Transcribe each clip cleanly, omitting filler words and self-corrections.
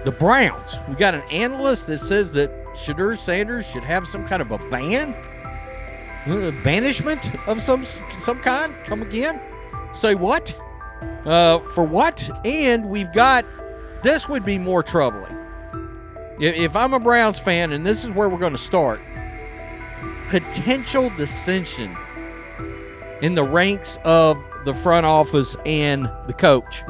the Browns. We got an analyst that says that Shedeur Sanders should have some kind of a banishment of some kind. Come again? Say what? For what? And we've got, this would be more troubling. If I'm a Browns fan, and this is where we're going to start, potential dissension in the ranks of the front office and the coach.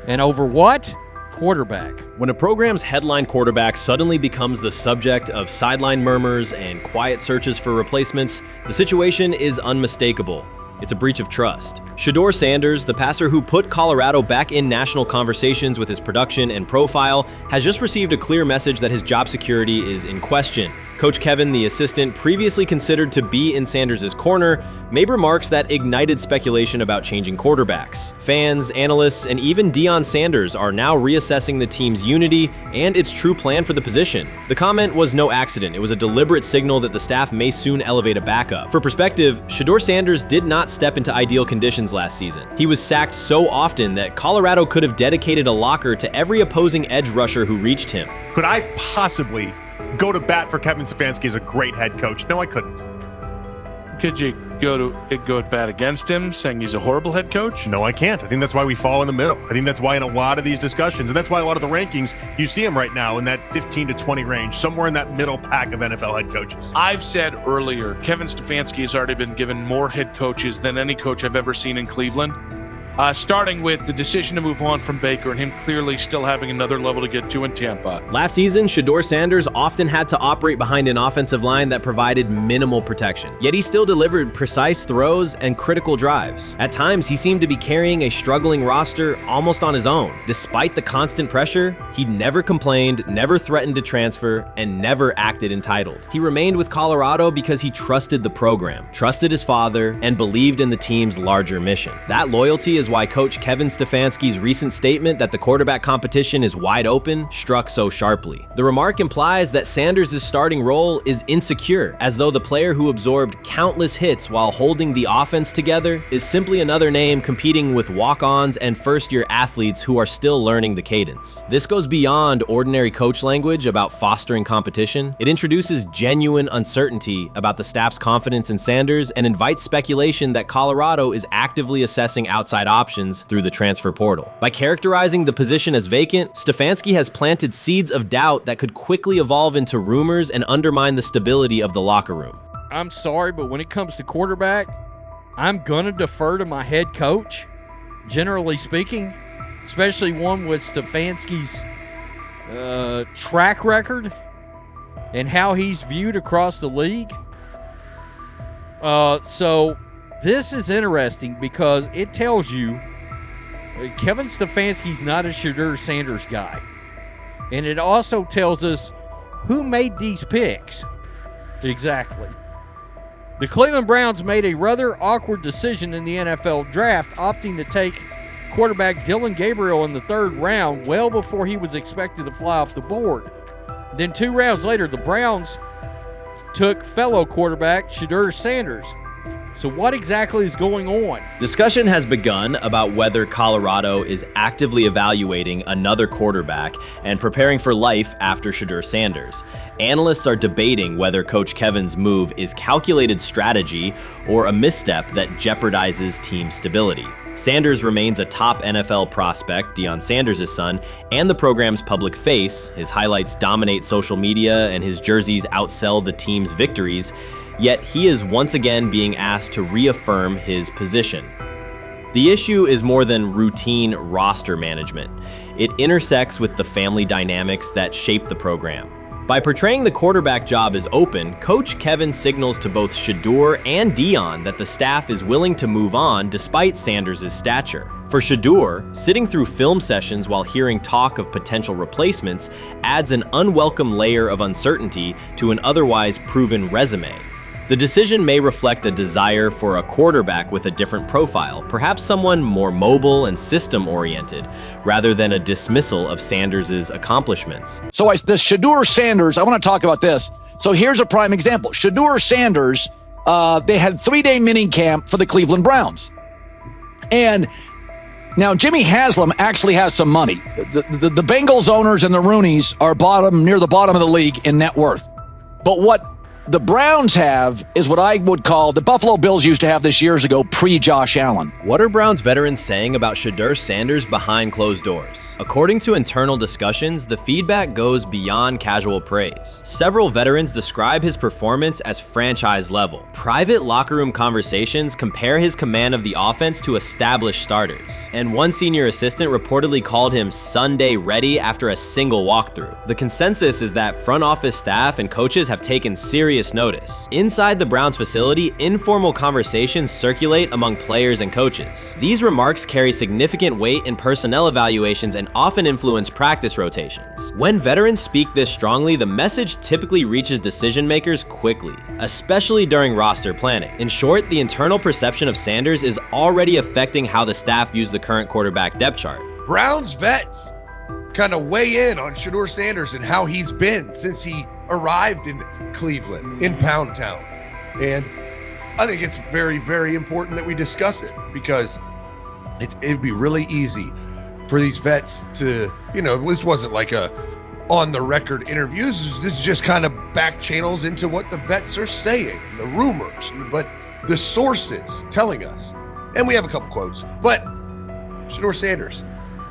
And over what? Quarterback. When a program's headline quarterback suddenly becomes the subject of sideline murmurs and quiet searches for replacements, the situation is unmistakable. It's a breach of trust. Shedeur Sanders, the passer who put Colorado back in national conversations with his production and profile, has just received a clear message that his job security is in question. Coach Kevin, the assistant previously considered to be in Sanders' corner, made remarks that ignited speculation about changing quarterbacks. Fans, analysts, and even Deion Sanders are now reassessing the team's unity and its true plan for the position. The comment was no accident. It was a deliberate signal that the staff may soon elevate a backup. For perspective, Shedeur Sanders did not step into ideal conditions last season. He was sacked so often that Colorado could have dedicated a locker to every opposing edge rusher who reached him. Could I possibly go to bat for Kevin Stefanski as a great head coach? No, I couldn't. Could you go to bat against him, saying he's a horrible head coach? No, I can't. I think that's why we fall in the middle. I think that's why in a lot of these discussions, and that's why a lot of the rankings, you see him right now in that 15 to 20 range, somewhere in that middle pack of NFL head coaches. I've said earlier, Kevin Stefanski has already been given more head coaches than any coach I've ever seen in Cleveland. Starting with the decision to move on from Baker and him clearly still having another level to get to in Tampa. Last season, Shedeur Sanders often had to operate behind an offensive line that provided minimal protection, yet he still delivered precise throws and critical drives. At times, he seemed to be carrying a struggling roster almost on his own. Despite the constant pressure, he never complained, never threatened to transfer, and never acted entitled. He remained with Colorado because he trusted the program, trusted his father, and believed in the team's larger mission. That loyalty is why Coach Kevin Stefanski's recent statement that the quarterback competition is wide open struck so sharply. The remark implies that Sanders' starting role is insecure, as though the player who absorbed countless hits while holding the offense together is simply another name competing with walk-ons and first-year athletes who are still learning the cadence. This goes beyond ordinary coach language about fostering competition. It introduces genuine uncertainty about the staff's confidence in Sanders and invites speculation that Colorado is actively assessing outside options through the transfer portal. By characterizing the position as vacant, Stefanski has planted seeds of doubt that could quickly evolve into rumors and undermine the stability of the locker room. I'm sorry, but when it comes to quarterback, I'm going to defer to my head coach, generally speaking, especially one with Stefanski's track record and how he's viewed across the league. So this is interesting because it tells you Kevin Stefanski's not a Shedeur Sanders guy. And it also tells us who made these picks. Exactly. The Cleveland Browns made a rather awkward decision in the NFL draft, opting to take quarterback Dylan Gabriel in the 3rd round well before he was expected to fly off the board. Then 2 rounds later, the Browns took fellow quarterback Shedeur Sanders. So what exactly is going on? Discussion has begun about whether Colorado is actively evaluating another quarterback and preparing for life after Shedeur Sanders. Analysts are debating whether Coach Kevin's move is calculated strategy or a misstep that jeopardizes team stability. Sanders remains a top NFL prospect, Deion Sanders' son, and the program's public face. His highlights dominate social media and his jerseys outsell the team's victories. Yet he is once again being asked to reaffirm his position. The issue is more than routine roster management. It intersects with the family dynamics that shape the program. By portraying the quarterback job as open, Coach Kevin signals to both Shedeur and Deion that the staff is willing to move on despite Sanders' stature. For Shedeur, sitting through film sessions while hearing talk of potential replacements adds an unwelcome layer of uncertainty to an otherwise proven resume. The decision may reflect a desire for a quarterback with a different profile, perhaps someone more mobile and system-oriented, rather than a dismissal of Sanders' accomplishments. So the Shedeur Sanders, I want to talk about this. So here's a prime example. Shedeur Sanders, they had 3-day mini camp for the Cleveland Browns. And Now, Jimmy Haslam actually has some money. The Bengals owners and the Rooneys are near the bottom of the league in net worth. But what the Browns have is what I would call the Buffalo Bills used to have this years ago, pre-Josh Allen. What are Browns veterans saying about Shedeur Sanders behind closed doors? According to internal discussions, the feedback goes beyond casual praise. Several veterans describe his performance as franchise level. Private locker room conversations compare his command of the offense to established starters. And one senior assistant reportedly called him Sunday ready after a single walkthrough. The consensus is that front office staff and coaches have taken serious notice. Inside the Browns facility, informal conversations circulate among players and coaches. These remarks carry significant weight in personnel evaluations and often influence practice rotations. When veterans speak this strongly, the message typically reaches decision makers quickly, especially during roster planning. In short, the internal perception of Sanders is already affecting how the staff views the current quarterback depth chart. Browns vets kind of weigh in on Shedeur Sanders and how he's been since he arrived in Cleveland, in Pound Town. And I think it's very, very important that we discuss it, because it'd be really easy for these vets to, this wasn't like a on the record interviews. This is just kind of back channels into what the vets are saying, the rumors, but the sources telling us. And we have a couple quotes, but Shedeur Sanders,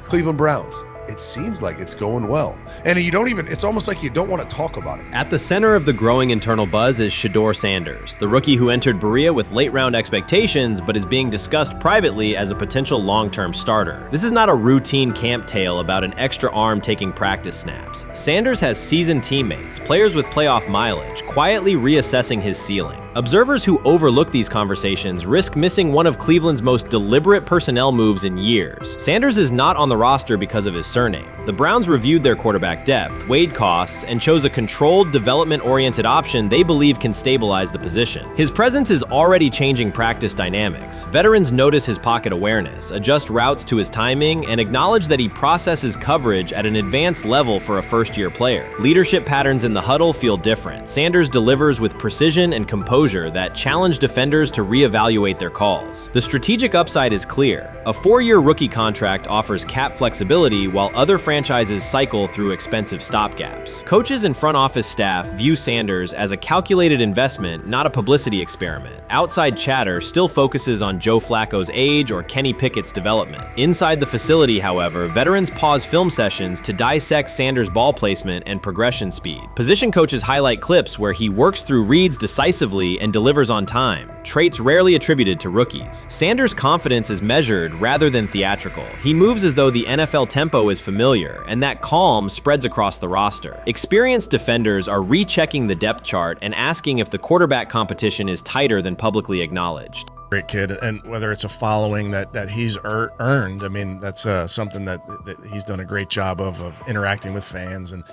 Cleveland Browns, it seems like it's going well. And it's almost like you don't want to talk about it. At the center of the growing internal buzz is Shedeur Sanders, the rookie who entered Berea with late-round expectations but is being discussed privately as a potential long-term starter. This is not a routine camp tale about an extra arm taking practice snaps. Sanders has seasoned teammates, players with playoff mileage, quietly reassessing his ceiling. Observers who overlook these conversations risk missing one of Cleveland's most deliberate personnel moves in years. Sanders is not on the roster because of his surname. The Browns reviewed their quarterback depth, weighed costs, and chose a controlled, development-oriented option they believe can stabilize the position. His presence is already changing practice dynamics. Veterans notice his pocket awareness, adjust routes to his timing, and acknowledge that he processes coverage at an advanced level for a first-year player. Leadership patterns in the huddle feel different. Sanders delivers with precision and composure that challenge defenders to reevaluate their calls. The strategic upside is clear. A 4-year rookie contract offers cap flexibility while other franchises cycle through expensive stopgaps. Coaches and front office staff view Sanders as a calculated investment, not a publicity experiment. Outside chatter still focuses on Joe Flacco's age or Kenny Pickett's development. Inside the facility, however, veterans pause film sessions to dissect Sanders' ball placement and progression speed. Position coaches highlight clips where he works through reads decisively and delivers on time, traits rarely attributed to rookies. Sanders' confidence is measured rather than theatrical. He moves as though the NFL tempo is familiar, and that calm spreads across the roster. Experienced defenders are rechecking the depth chart and asking if the quarterback competition is tighter than publicly acknowledged. Great kid, and whether it's a following that he's earned, I mean, that's something that he's done a great job of interacting with fans, and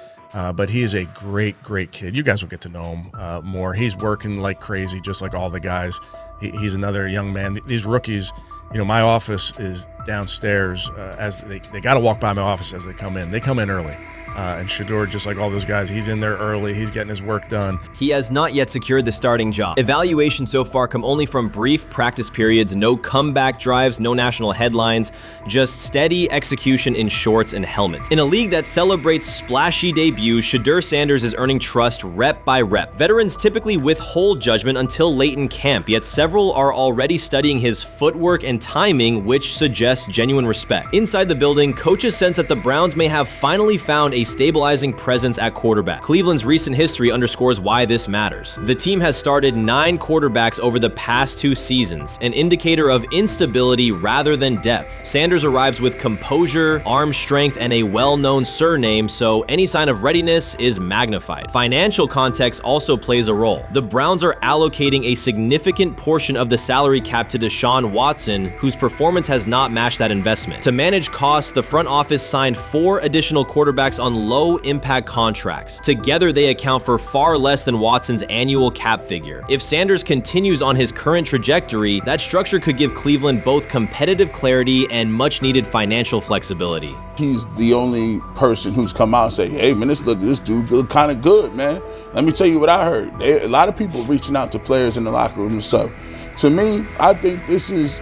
but he is a great kid. You guys will get to know him more. He's working like crazy, just like all the guys. He's another young man. These rookies, my office is downstairs. As they got to walk by my office as they come in. They come in early. And Shedeur, just like all those guys, he's in there early. He's getting his work done. He has not yet secured the starting job. Evaluations so far come only from brief practice periods, no comeback drives, no national headlines, just steady execution in shorts and helmets. In a league that celebrates splashy debuts, Shedeur Sanders is earning trust rep by rep. Veterans typically withhold judgment until late in camp, yet several are already studying his footwork and timing, which suggests genuine respect. Inside the building, coaches sense that the Browns may have finally found a stabilizing presence at quarterback. Cleveland's recent history underscores why this matters. The team has started 9 quarterbacks over the past 2 seasons, an indicator of instability rather than depth. Sanders arrives with composure, arm strength, and a well-known surname, so any sign of readiness is magnified. Financial context also plays a role. The Browns are allocating a significant portion of the salary cap to Deshaun Watson, whose performance has not matched that investment. To manage costs, the front office signed 4 additional quarterbacks on low-impact contracts. Together, they account for far less than Watson's annual cap figure. If Sanders continues on his current trajectory, that structure could give Cleveland both competitive clarity and much-needed financial flexibility. He's the only person who's come out and say, hey, man, this dude look kind of good, man. Let me tell you what I heard. A lot of people reaching out to players in the locker room and stuff. To me, I think this is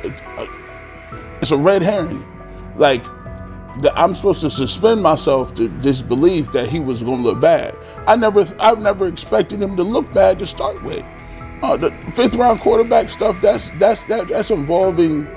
it's a red herring. like, I'm supposed to suspend myself to disbelief that he was going to look bad. I've never expected him to look bad to start with. The 5th round quarterback stuff, that's involving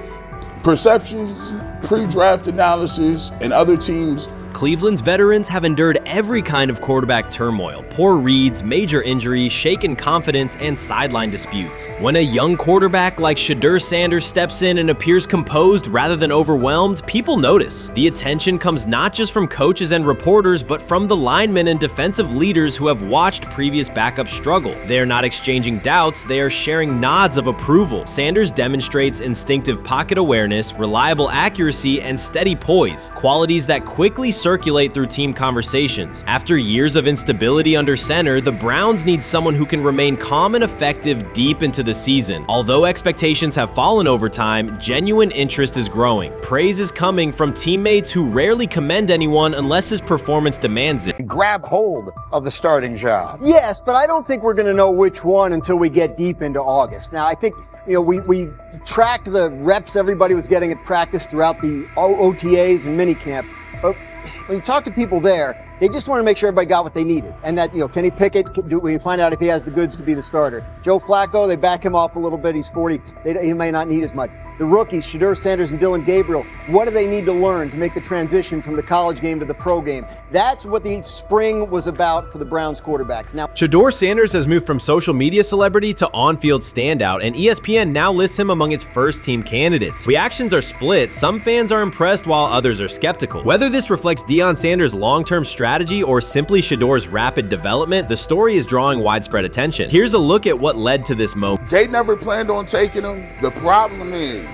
perceptions, pre-draft analysis, and other teams. Cleveland's veterans have endured every kind of quarterback turmoil, poor reads, major injuries, shaken confidence, and sideline disputes. When a young quarterback like Shedeur Sanders steps in and appears composed rather than overwhelmed, people notice. The attention comes not just from coaches and reporters, but from the linemen and defensive leaders who have watched previous backups struggle. They are not exchanging doubts, they are sharing nods of approval. Sanders demonstrates instinctive pocket awareness, reliable accuracy, and steady poise, qualities that quickly circulate through team conversations. After years of instability under center, the Browns need someone who can remain calm and effective deep into the season. Although expectations have fallen over time, genuine interest is growing. Praise is coming from teammates who rarely commend anyone unless his performance demands it. Grab hold of the starting job. Yes, but I don't think we're going to know which one until we get deep into August. Now, I think, we tracked the reps everybody was getting at practice throughout the OTAs and minicamp. But when you talk to people there, they just want to make sure everybody got what they needed. And that, Kenny Pickett, we find out if he has the goods to be the starter. Joe Flacco, they back him off a little bit. He's 40. He may not need as much. The rookies, Shedeur Sanders and Dylan Gabriel, what do they need to learn to make the transition from the college game to the pro game? That's what the spring was about for the Browns quarterbacks. Now, Shedeur Sanders has moved from social media celebrity to on-field standout, and ESPN now lists him among its first-team candidates. Reactions are split. Some fans are impressed while others are skeptical. Whether this reflects Deion Sanders' long-term strategy or simply Shedeur's rapid development, the story is drawing widespread attention. Here's a look at what led to this moment. They never planned on taking him. The problem is,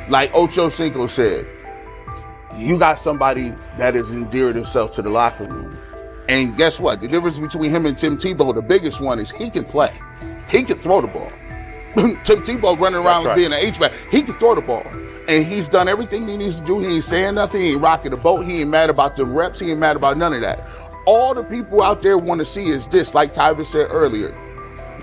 like Ocho Cinco said, you got somebody that has endeared himself to the locker room. And guess what? The difference between him and Tim Tebow, the biggest one, is he can play. He can throw the ball. Tim Tebow running around being an H-back. He can throw the ball. And he's done everything he needs to do. He ain't saying nothing. He ain't rocking the boat. He ain't mad about the reps. He ain't mad about none of that. All the people out there want to see is this, like Tyvis said earlier.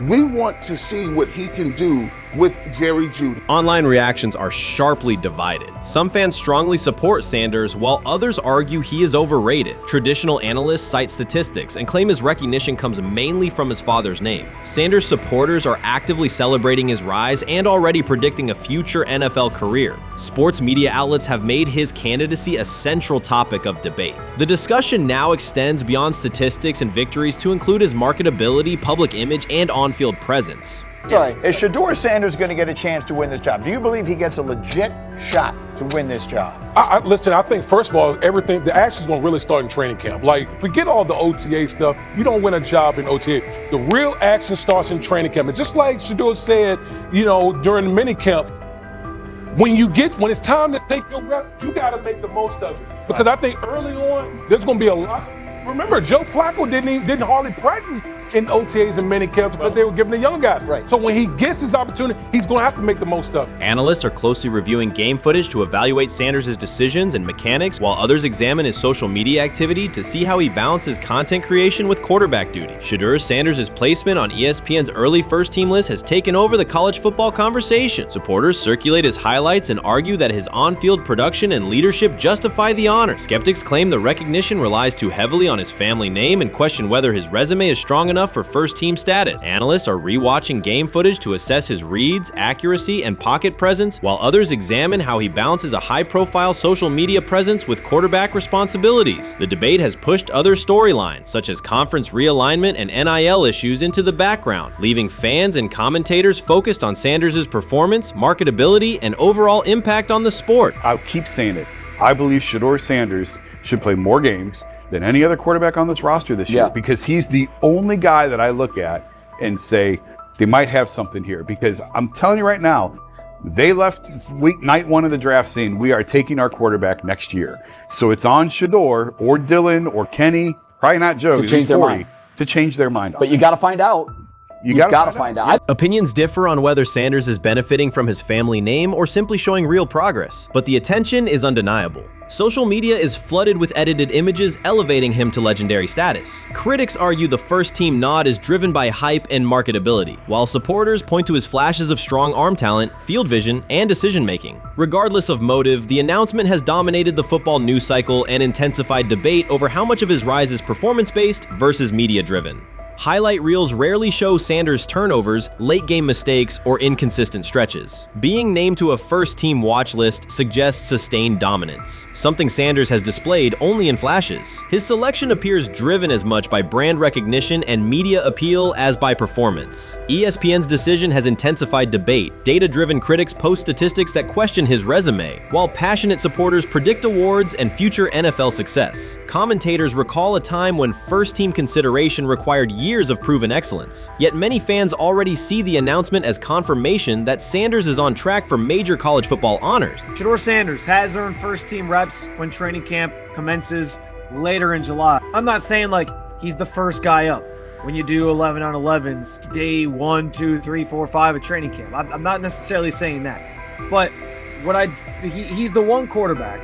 We want to see what he can do with Jerry Jeudy. Online reactions are sharply divided. Some fans strongly support Sanders, while others argue he is overrated. Traditional analysts cite statistics and claim his recognition comes mainly from his father's name. Sanders supporters are actively celebrating his rise and already predicting a future NFL career. Sports media outlets have made his candidacy a central topic of debate. The discussion now extends beyond statistics and victories to include his marketability, public image, and on-field presence. Sorry, is Shedeur Sanders going to get a chance to win this job? Do you believe he gets a legit shot to win this job? Listen, I think first of all, the action's going to really start in training camp. Like, forget all the OTA stuff. You don't win a job in OTA. The real action starts in training camp. And just like Shedeur said, during the mini camp, when it's time to take your reps, you got to make the most of it. Because I think early on, there's going to be a lot. Remember, Joe Flacco didn't hardly practice in OTAs and mini camps because they were giving the young guys. Right. So when he gets his opportunity, he's going to have to make the most of it. Analysts are closely reviewing game footage to evaluate Sanders' decisions and mechanics, while others examine his social media activity to see how he balances content creation with quarterback duty. Shedeur Sanders' placement on ESPN's early first-team list has taken over the college football conversation. Supporters circulate his highlights and argue that his on-field production and leadership justify the honor. Skeptics claim the recognition relies too heavily on his family name and question whether his resume is strong enough for first-team status. Analysts are rewatching game footage to assess his reads, accuracy, and pocket presence, while others examine how he balances a high-profile social media presence with quarterback responsibilities. The debate has pushed other storylines, such as conference realignment and NIL issues, into the background, leaving fans and commentators focused on Sanders' performance, marketability, and overall impact on the sport. I'll keep saying it. I believe Shedeur Sanders should play more games than any other quarterback on this roster this year, because he's the only guy that I look at and say they might have something here. Because I'm telling you right now, they left night one of the draft saying we are taking our quarterback next year. So it's on Shedeur or Dylan or Kenny, probably not Joe, to change their mind. To change their mind. But you got to find out. You've got to find out. Opinions differ on whether Sanders is benefiting from his family name or simply showing real progress, but the attention is undeniable. Social media is flooded with edited images elevating him to legendary status. Critics argue the first-team nod is driven by hype and marketability, while supporters point to his flashes of strong arm talent, field vision, and decision-making. Regardless of motive, the announcement has dominated the football news cycle and intensified debate over how much of his rise is performance-based versus media-driven. Highlight reels rarely show Sanders' turnovers, late-game mistakes, or inconsistent stretches. Being named to a first-team watch list suggests sustained dominance, something Sanders has displayed only in flashes. His selection appears driven as much by brand recognition and media appeal as by performance. ESPN's decision has intensified debate. Data-driven critics post statistics that question his resume, while passionate supporters predict awards and future NFL success. Commentators recall a time when first-team consideration required years of proven excellence. Yet many fans already see the announcement as confirmation that Sanders is on track for major college football honors. Shedeur Sanders has earned first-team reps when training camp commences later in July. I'm not saying like he's the first guy up when you do 11 on 11s, day 1, 2, 3, 4, 5 at training camp. I'm not necessarily saying that. But he's the one quarterback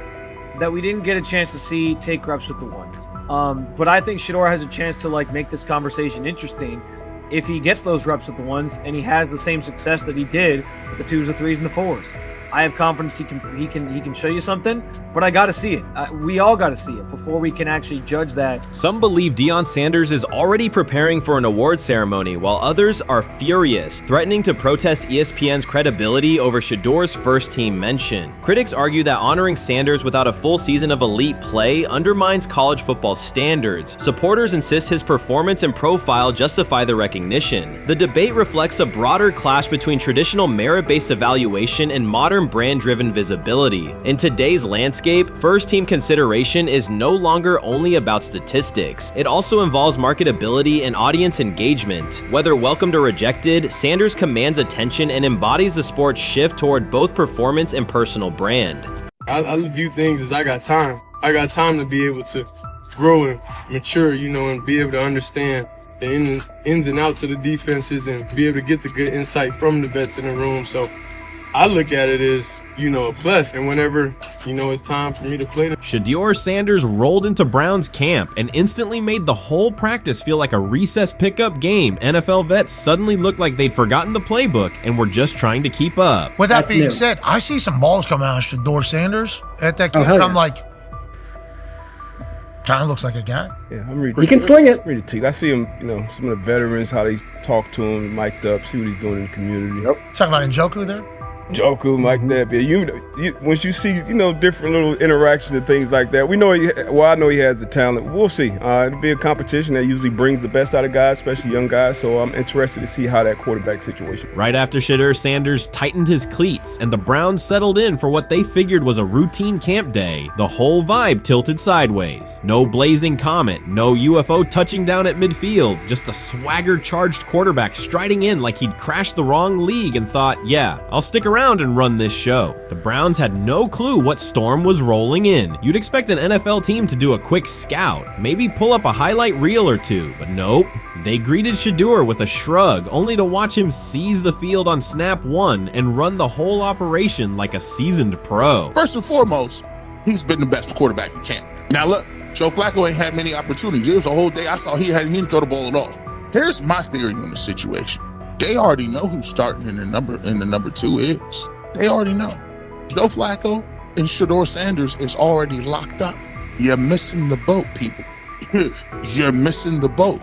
that we didn't get a chance to see take reps with the ones. But I think Shedeur has a chance to like make this conversation interesting if he gets those reps with the ones and he has the same success that he did with the 2s, the 3s, and the 4s. I have confidence he can show you something, but I got to see it. We all got to see it before we can actually judge that. Some believe Deion Sanders is already preparing for an award ceremony, while others are furious, threatening to protest ESPN's credibility over Shedeur's first-team mention. Critics argue that honoring Sanders without a full season of elite play undermines college football standards. Supporters insist his performance and profile justify the recognition. The debate reflects a broader clash between traditional merit-based evaluation and modern brand-driven visibility. In today's landscape, first-team consideration is no longer only about statistics. It also involves marketability and audience engagement. Whether welcomed or rejected, Sanders commands attention and embodies the sport's shift toward both performance and personal brand. I view things as I got time. I got time to be able to grow and mature, and be able to understand the ins and outs of the defenses and be able to get the good insight from the vets in the room. So I look at it as, a plus, and whenever, it's time for me to play. Shedeur Sanders rolled into Browns camp and instantly made the whole practice feel like a recess pickup game. NFL vets suddenly looked like they'd forgotten the playbook and were just trying to keep up. With that being said, I see some balls coming out of Shedeur Sanders at that camp, and I'm like, kind of looks like a guy. Yeah, I'm ready. He can sling it. Ready to. I see him, some of the veterans, how they talk to him, mic'd up, see what he's doing in the community. Talking about Njoku there? Joku, Mike that, but once you see, different little interactions and things like that, I know he has the talent. We'll see. It'll be a competition that usually brings the best out of guys, especially young guys. So I'm interested to see how that quarterback situation. Right after Shedeur Sanders tightened his cleats and the Browns settled in for what they figured was a routine camp day, the whole vibe tilted sideways. No blazing comet, no UFO touching down at midfield, just a swagger-charged quarterback striding in like he'd crashed the wrong league and thought, yeah, I'll stick around and run this show. The Browns had no clue what storm was rolling in. You'd expect an NFL team to do a quick scout, maybe pull up a highlight reel or two, but nope. They greeted Shedeur with a shrug, only to watch him seize the field on snap 1 and run the whole operation like a seasoned pro. First and foremost, he's been the best quarterback in camp. Now look, Joe Flacco ain't had many opportunities. There was a whole day I saw he didn't throw the ball at all. Here's my theory on the situation. They already know who's starting in the number 2 is. They already know. Joe Flacco and Shedeur Sanders is already locked up. You're missing the boat, people. You're missing the boat.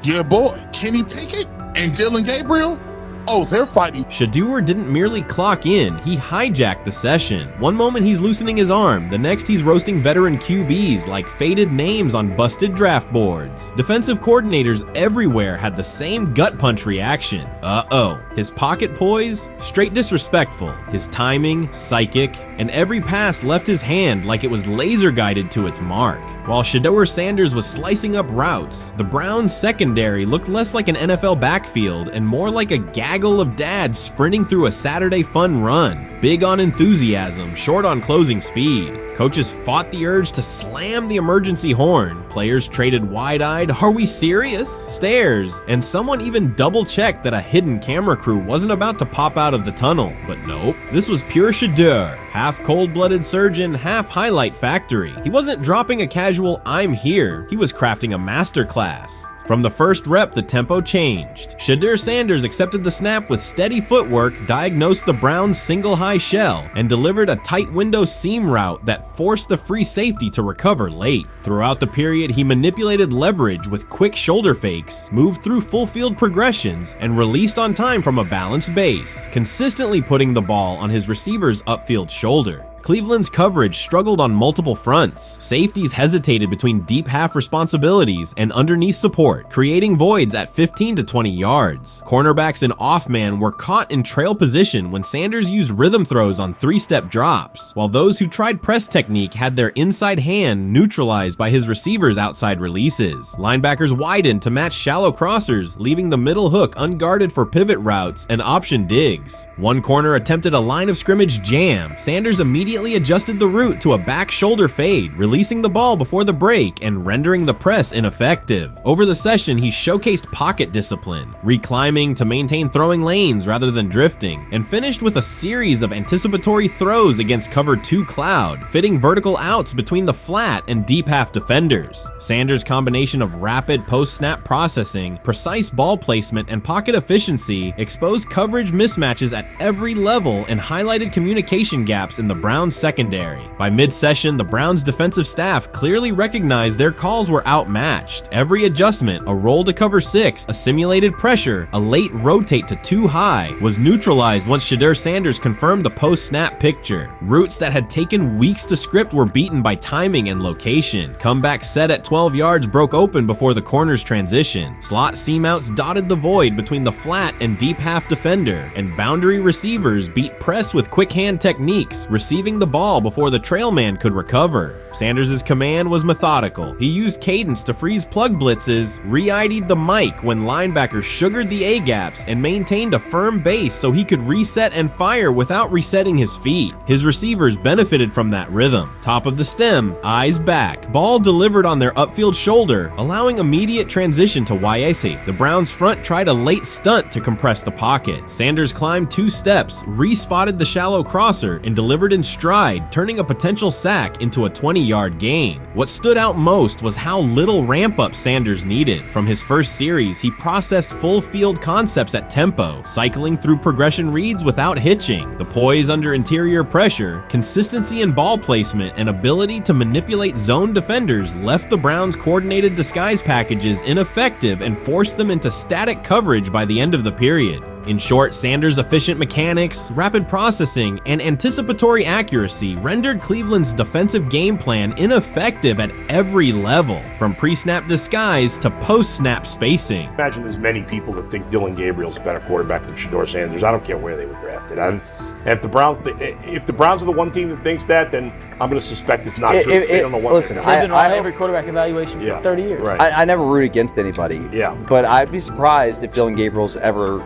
Your boy, Kenny Pickett and Dylan Gabriel, oh, they're fighting. Shedeur didn't merely clock in, he hijacked the session. One moment he's loosening his arm, the next he's roasting veteran QBs like faded names on busted draft boards. Defensive coordinators everywhere had the same gut punch reaction. Uh-oh. His pocket poise? Straight disrespectful. His timing? Psychic. And every pass left his hand like it was laser guided to its mark. While Shedeur Sanders was slicing up routes, the Browns secondary looked less like an NFL backfield and more like a gas gaggle of dads sprinting through a Saturday fun run. Big on enthusiasm, short on closing speed. Coaches fought the urge to slam the emergency horn. Players traded wide-eyed, "Are we serious?" stares, and someone even double-checked that a hidden camera crew wasn't about to pop out of the tunnel. But nope, this was pure Shedeur, half cold-blooded surgeon, half highlight factory. He wasn't dropping a casual "I'm here," he was crafting a masterclass. From the first rep, the tempo changed. Shedeur Sanders accepted the snap with steady footwork, diagnosed the Browns' single high shell, and delivered a tight window seam route that forced the free safety to recover late. Throughout the period, he manipulated leverage with quick shoulder fakes, moved through full field progressions, and released on time from a balanced base, consistently putting the ball on his receiver's upfield shoulder. Cleveland's coverage struggled on multiple fronts. Safeties hesitated between deep half responsibilities and underneath support, creating voids at 15 to 20 yards. Cornerbacks and off-man were caught in trail position when Sanders used rhythm throws on three-step drops, while those who tried press technique had their inside hand neutralized by his receivers' outside releases. Linebackers widened to match shallow crossers, leaving the middle hook unguarded for pivot routes and option digs. One corner attempted a line of scrimmage jam. Sanders immediately adjusted the route to a back shoulder fade, releasing the ball before the break and rendering the press ineffective. Over the session, he showcased pocket discipline, reclimbing to maintain throwing lanes rather than drifting, and finished with a series of anticipatory throws against cover 2 cloud, fitting vertical outs between the flat and deep half defenders. Sanders' combination of rapid post-snap processing, precise ball placement, and pocket efficiency exposed coverage mismatches at every level and highlighted communication gaps in the Browns secondary. By mid-session, the Browns defensive staff clearly recognized their calls were outmatched. Every adjustment, a roll to cover 6, a simulated pressure, a late rotate to 2 high, was neutralized once Shedeur Sanders confirmed the post-snap picture. Routes that had taken weeks to script were beaten by timing and location. Comeback set at 12 yards broke open before the corner's transition. Slot seam-outs dotted the void between the flat and deep half defender, and boundary receivers beat press with quick hand techniques, receiving the ball before the trail man could recover. Sanders' command was methodical. He used cadence to freeze plug blitzes, re-ID'd the mic when linebackers sugared the A-gaps, and maintained a firm base so he could reset and fire without resetting his feet. His receivers benefited from that rhythm. Top of the stem, eyes back, ball delivered on their upfield shoulder, allowing immediate transition to YAC. The Browns front tried a late stunt to compress the pocket. Sanders climbed 2 steps, re-spotted the shallow crosser, and delivered in stride, turning a potential sack into a 20-yard gain. What stood out most was how little ramp-up Sanders needed. From his first series, he processed full-field concepts at tempo, cycling through progression reads without hitching. The poise under interior pressure, consistency in ball placement, and ability to manipulate zone defenders left the Browns' coordinated disguise packages ineffective and forced them into static coverage by the end of the period. In short, Sanders' efficient mechanics, rapid processing, and anticipatory accuracy rendered Cleveland's defensive game plan ineffective at every level, from pre-snap disguise to post-snap spacing. Imagine there's many people that think Dylan Gabriel's a better quarterback than Shedeur Sanders. I don't care where they were drafted. And if the Browns are the one team that thinks that, then I'm going to suspect it's not true. They don't know what listen, I've been on every quarterback evaluation for 30 years. Right. I never root against anybody. Yeah. But I'd be surprised if Dylan Gabriel's ever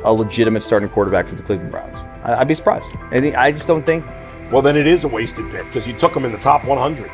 a legitimate starting quarterback for the Cleveland Browns. I'd be surprised. I just don't think. Well, then it is a wasted pick because you took him in the top 100.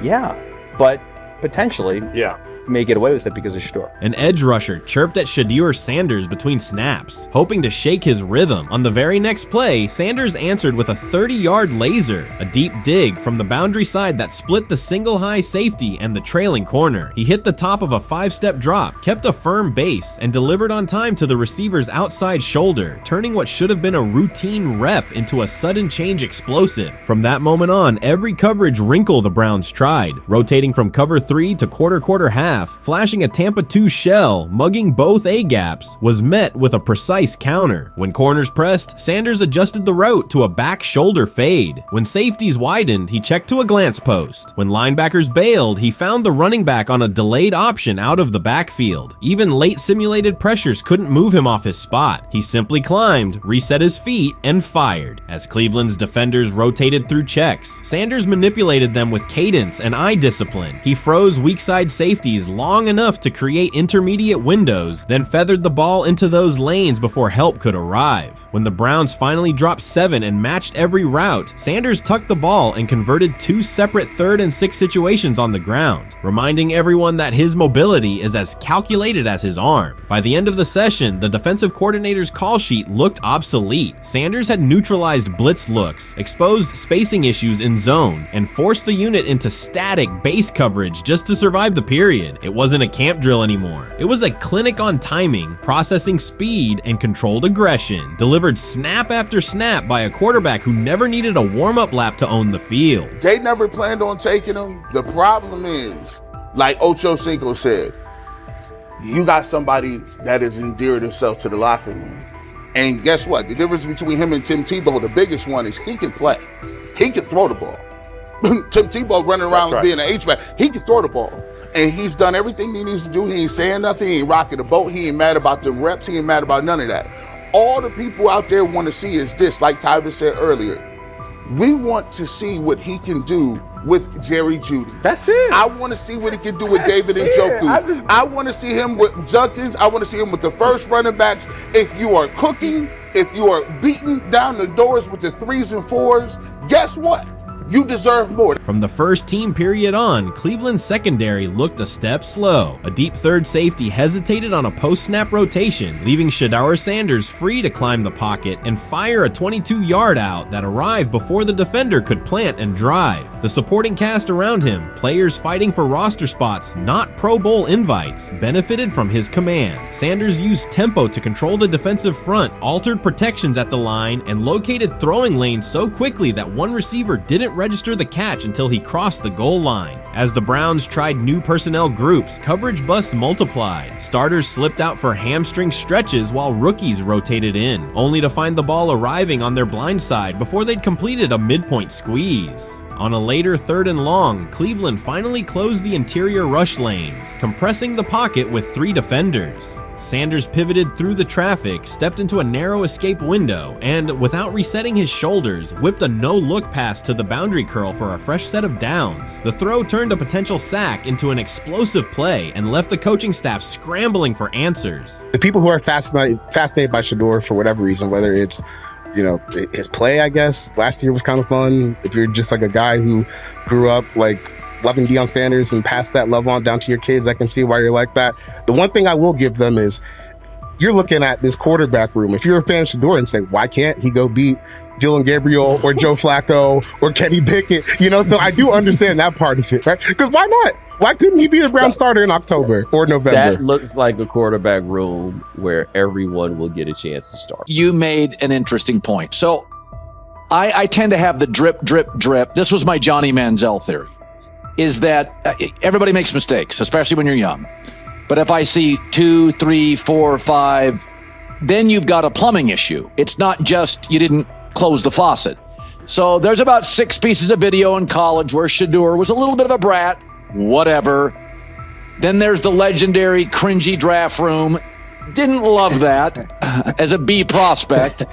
Yeah, but potentially. Yeah. May get away with it because of Shedeur. An edge rusher chirped at Shedeur Sanders between snaps, hoping to shake his rhythm. On the very next play, Sanders answered with a 30-yard laser, a deep dig from the boundary side that split the single high safety and the trailing corner. He hit the top of a 5-step drop, kept a firm base, and delivered on time to the receiver's outside shoulder, turning what should have been a routine rep into a sudden change explosive. From that moment on, every coverage wrinkle the Browns tried, rotating from cover 3 to quarter half, flashing a Tampa 2 shell, mugging both A-gaps, was met with a precise counter. When corners pressed, Sanders adjusted the route to a back shoulder fade. When safeties widened, he checked to a glance post. When linebackers bailed, he found the running back on a delayed option out of the backfield. Even late simulated pressures couldn't move him off his spot. He simply climbed, reset his feet, and fired. As Cleveland's defenders rotated through checks, Sanders manipulated them with cadence and eye discipline. He froze weak side safeties plays long enough to create intermediate windows, then feathered the ball into those lanes before help could arrive. When the Browns finally dropped 7 and matched every route, Sanders tucked the ball and converted 2 separate 3rd and 6 situations on the ground, reminding everyone that his mobility is as calculated as his arm. By the end of the session, the defensive coordinator's call sheet looked obsolete. Sanders had neutralized blitz looks, exposed spacing issues in zone, and forced the unit into static base coverage just to survive the period. It wasn't a camp drill anymore. It was a clinic on timing, processing speed, and controlled aggression, delivered snap after snap by a quarterback who never needed a warm-up lap to own the field. They never planned on taking him. The problem is, like Ocho Cinco said, you got somebody that has endeared himself to the locker room. And guess what? The difference between him and Tim Tebow, the biggest one, is he can play. He can throw the ball. Tim Tebow running around being an H-back. He can throw the ball. And he's done everything he needs to do. He ain't saying nothing. He ain't rocking the boat. He ain't mad about the reps. He ain't mad about none of that. All the people out there want to see is this, like Tyler said earlier. We want to see what he can do with Jerry Jeudy. That's it. I want to see what he can do with David Njoku. I want to see him with Junkins. I want to see him with the first running backs. If you are cooking, if you are beating down the doors with the 3s and 4s, guess what? You deserve more. From the first team period on, Cleveland's secondary looked a step slow. A deep third safety hesitated on a post-snap rotation, leaving Shedeur Sanders free to climb the pocket and fire a 22-yard out that arrived before the defender could plant and drive. The supporting cast around him, players fighting for roster spots, not Pro Bowl invites, benefited from his command. Sanders used tempo to control the defensive front, altered protections at the line, and located throwing lanes so quickly that one receiver didn't register the catch until he crossed the goal line. As the Browns tried new personnel groups, coverage busts multiplied. Starters slipped out for hamstring stretches while rookies rotated in, only to find the ball arriving on their blind side before they'd completed a midpoint squeeze. On a later 3rd and long, Cleveland finally closed the interior rush lanes, compressing the pocket with 3 defenders. Sanders pivoted through the traffic, stepped into a narrow escape window, and, without resetting his shoulders, whipped a no-look pass to the boundary curl for a fresh set of downs. The throw turned a potential sack into an explosive play and left the coaching staff scrambling for answers. The people who are fascinated by Shedeur for whatever reason, whether it's his play, I guess, last year was kind of fun. If you're just like a guy who grew up like loving Deion Sanders and passed that love on down to your kids, I can see why you're like that. The one thing I will give them is you're looking at this quarterback room. If you're a fan of Shedeur and say, why can't he go beat Dylan Gabriel or Joe Flacco or Kenny Pickett? So I do understand that part of it, right? Because why not? Why couldn't he be the Brown starter in October or November? That looks like a quarterback room where everyone will get a chance to start. You made an interesting point. So I tend to have the drip, drip, drip. This was my Johnny Manziel theory, is that everybody makes mistakes, especially when you're young. But if I see 2, 3, 4, 5, then you've got a plumbing issue. It's not just you didn't close the faucet. So there's about 6 pieces of video in college where Shedeur was a little bit of a brat, whatever. Then there's the legendary cringy draft room. Didn't love that as a B prospect.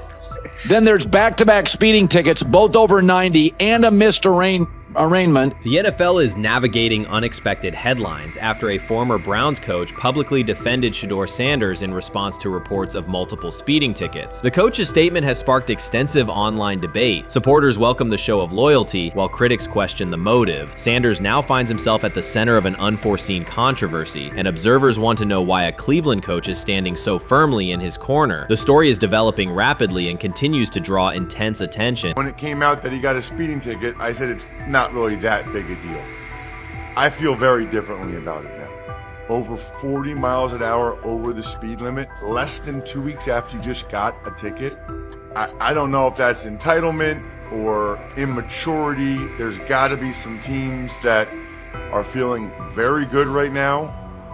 Then there's back-to-back speeding tickets, both over 90, and a missed arraignment. The NFL is navigating unexpected headlines after a former Browns coach publicly defended Shedeur Sanders in response to reports of multiple speeding tickets. The coach's statement has sparked extensive online debate. Supporters welcome the show of loyalty, while critics question the motive. Sanders now finds himself at the center of an unforeseen controversy, and observers want to know why a Cleveland coach is standing so firmly in his corner. The story is developing rapidly and continues to draw intense attention. When it came out that he got a speeding ticket, I said it's not really that big a deal. I feel very differently about it now. Over 40 miles an hour over the speed limit, less than 2 weeks after you just got a ticket. I don't know if that's entitlement or immaturity. There's got to be some teams that are feeling very good right now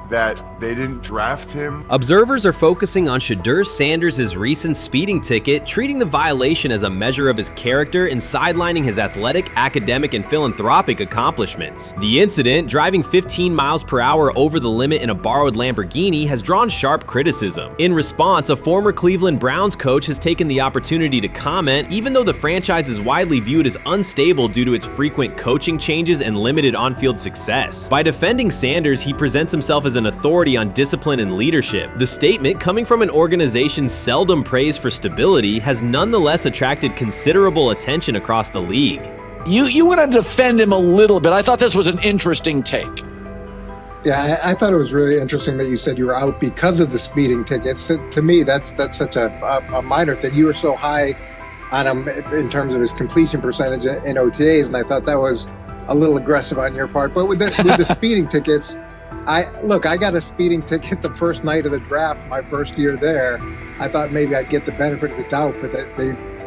that they didn't draft him. Observers are focusing on Shedeur Sanders' recent speeding ticket, treating the violation as a measure of his character and sidelining his athletic, academic, and philanthropic accomplishments. The incident, driving 15 miles per hour over the limit in a borrowed Lamborghini, has drawn sharp criticism. In response, a former Cleveland Browns coach has taken the opportunity to comment, even though the franchise is widely viewed as unstable due to its frequent coaching changes and limited on-field success. By defending Sanders, he presents himself as an authority on discipline and leadership. The statement, coming from an organization seldom praised for stability, has nonetheless attracted considerable attention across the league. You want to defend him a little bit. I thought this was an interesting take. Yeah, I thought it was really interesting that you said you were out because of the speeding tickets. To me, that's such a minor thing. You were so high on him in terms of his completion percentage in OTAs, and I thought that was a little aggressive on your part. But with the speeding tickets, I got a speeding ticket the first night of the draft, my first year there. I thought maybe I'd get the benefit of the doubt, but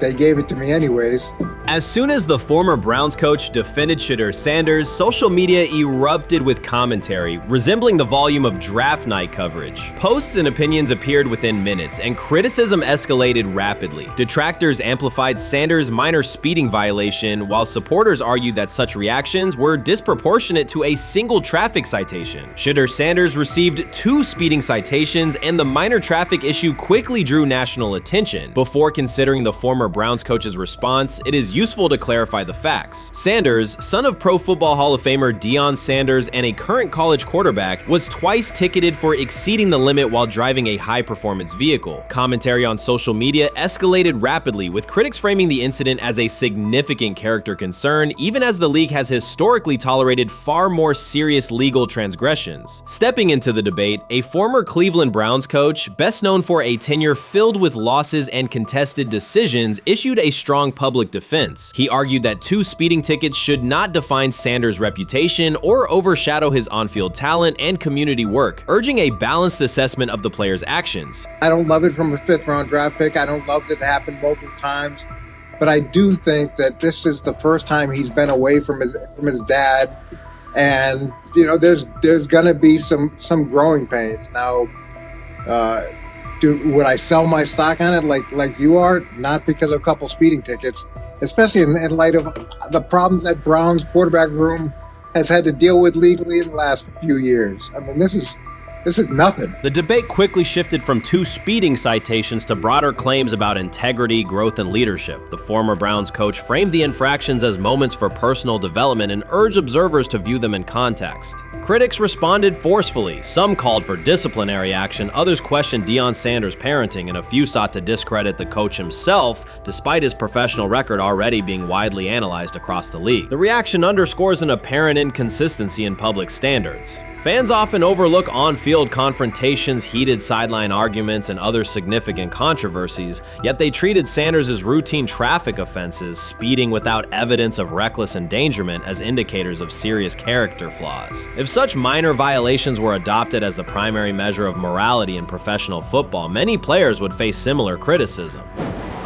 they gave it to me anyways. As soon as the former Browns coach defended Shedeur Sanders, social media erupted with commentary, resembling the volume of draft night coverage. Posts and opinions appeared within minutes, and criticism escalated rapidly. Detractors amplified Sanders' minor speeding violation, while supporters argued that such reactions were disproportionate to a single traffic citation. Shedeur Sanders received 2 speeding citations, and the minor traffic issue quickly drew national attention. Before considering the former Browns coach's response, it is useful to clarify the facts. Sanders, son of Pro Football Hall of Famer Deion Sanders and a current college quarterback, was twice ticketed for exceeding the limit while driving a high-performance vehicle. Commentary on social media escalated rapidly, with critics framing the incident as a significant character concern, even as the league has historically tolerated far more serious legal transgressions. Stepping into the debate, a former Cleveland Browns coach, best known for a tenure filled with losses and contested decisions, issued a strong public defense. He argued that 2 speeding tickets should not define Sanders' reputation or overshadow his on-field talent and community work, urging a balanced assessment of the player's actions. I don't love it from a 5th-round draft pick. I don't love that it happened multiple times, but I do think that this is the first time he's been away from his dad, and there's gonna be some growing pains now. Would I sell my stock on it like you are? Not because of a couple speeding tickets, especially in light of the problems that Brown's quarterback room has had to deal with legally in the last few years. I mean, this is nothing. The debate quickly shifted from 2 speeding citations to broader claims about integrity, growth, and leadership. The former Browns coach framed the infractions as moments for personal development and urged observers to view them in context. Critics responded forcefully. Some called for disciplinary action, others questioned Deion Sanders' parenting, and a few sought to discredit the coach himself, despite his professional record already being widely analyzed across the league. The reaction underscores an apparent inconsistency in public standards. Fans often overlook on-field confrontations, heated sideline arguments, and other significant controversies, yet they treated Sanders' routine traffic offenses, speeding without evidence of reckless endangerment, as indicators of serious character flaws. If such minor violations were adopted as the primary measure of morality in professional football, many players would face similar criticism.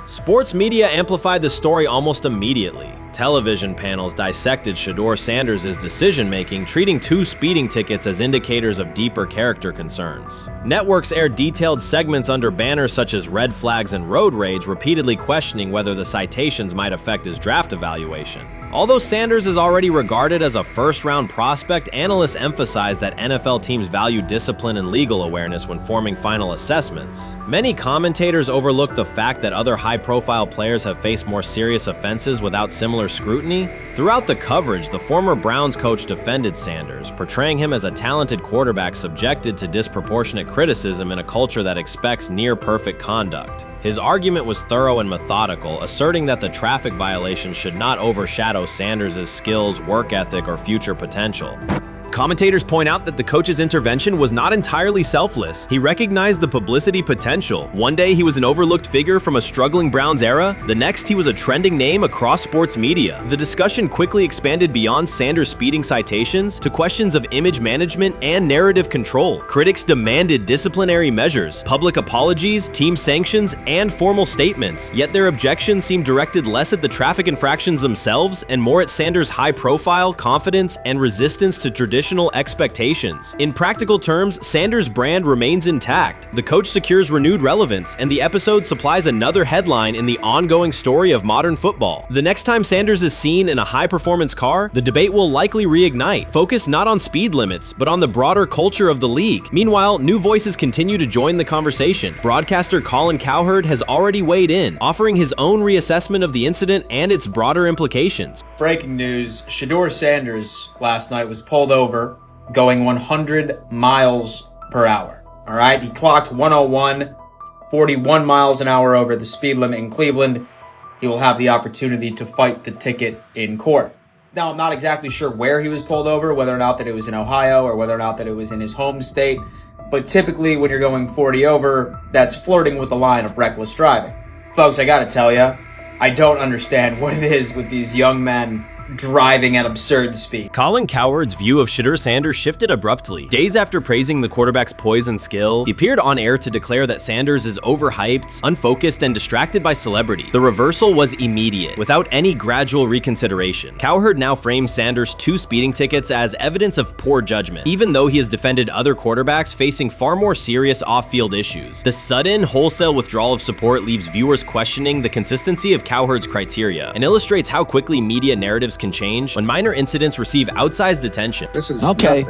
Sports media amplified the story almost immediately. Television panels dissected Shedeur Sanders' decision-making, treating 2 speeding tickets as indicators of deeper character concerns. Networks aired detailed segments under banners such as red flags and road rage, repeatedly questioning whether the citations might affect his draft evaluation. Although Sanders is already regarded as a first-round prospect, analysts emphasize that NFL teams value discipline and legal awareness when forming final assessments. Many commentators overlook the fact that other high-profile players have faced more serious offenses without similar scrutiny. Throughout the coverage, the former Browns coach defended Sanders, portraying him as a talented quarterback subjected to disproportionate criticism in a culture that expects near-perfect conduct. His argument was thorough and methodical, asserting that the traffic violation should not overshadow Sanders' skills, work ethic, or future potential. Commentators point out that the coach's intervention was not entirely selfless. He recognized the publicity potential. One day he was an overlooked figure from a struggling Browns era, the next he was a trending name across sports media. The discussion quickly expanded beyond Sanders' speeding citations to questions of image management and narrative control. Critics demanded disciplinary measures, public apologies, team sanctions, and formal statements, yet their objections seemed directed less at the traffic infractions themselves and more at Sanders' high profile, confidence, and resistance to tradition traditional expectations. In practical terms, Sanders' brand remains intact. The coach secures renewed relevance, and the episode supplies another headline in the ongoing story of modern football. The next time Sanders is seen in a high-performance car, the debate will likely reignite, focused not on speed limits, but on the broader culture of the league. Meanwhile, new voices continue to join the conversation. Broadcaster Colin Cowherd has already weighed in, offering his own reassessment of the incident and its broader implications. Breaking news, Shedeur Sanders last night was pulled over going 100 miles per hour. All right, he clocked 101, 41 miles an hour over the speed limit in Cleveland. He will have the opportunity to fight the ticket in court. Now, I'm not exactly sure where he was pulled over, whether or not that it was in Ohio or whether or not that it was in his home state. But typically when you're going 40 over, that's flirting with the line of reckless driving. Folks, I gotta tell you, I don't understand what it is with these young men driving at absurd speed. Colin Cowherd's view of Shedeur Sanders shifted abruptly. Days after praising the quarterback's poise and skill, he appeared on air to declare that Sanders is overhyped, unfocused, and distracted by celebrity. The reversal was immediate, without any gradual reconsideration. Cowherd now frames Sanders' 2 speeding tickets as evidence of poor judgment, even though he has defended other quarterbacks facing far more serious off-field issues. The sudden, wholesale withdrawal of support leaves viewers questioning the consistency of Cowherd's criteria and illustrates how quickly media narratives can change when minor incidents receive outsized attention. This is okay.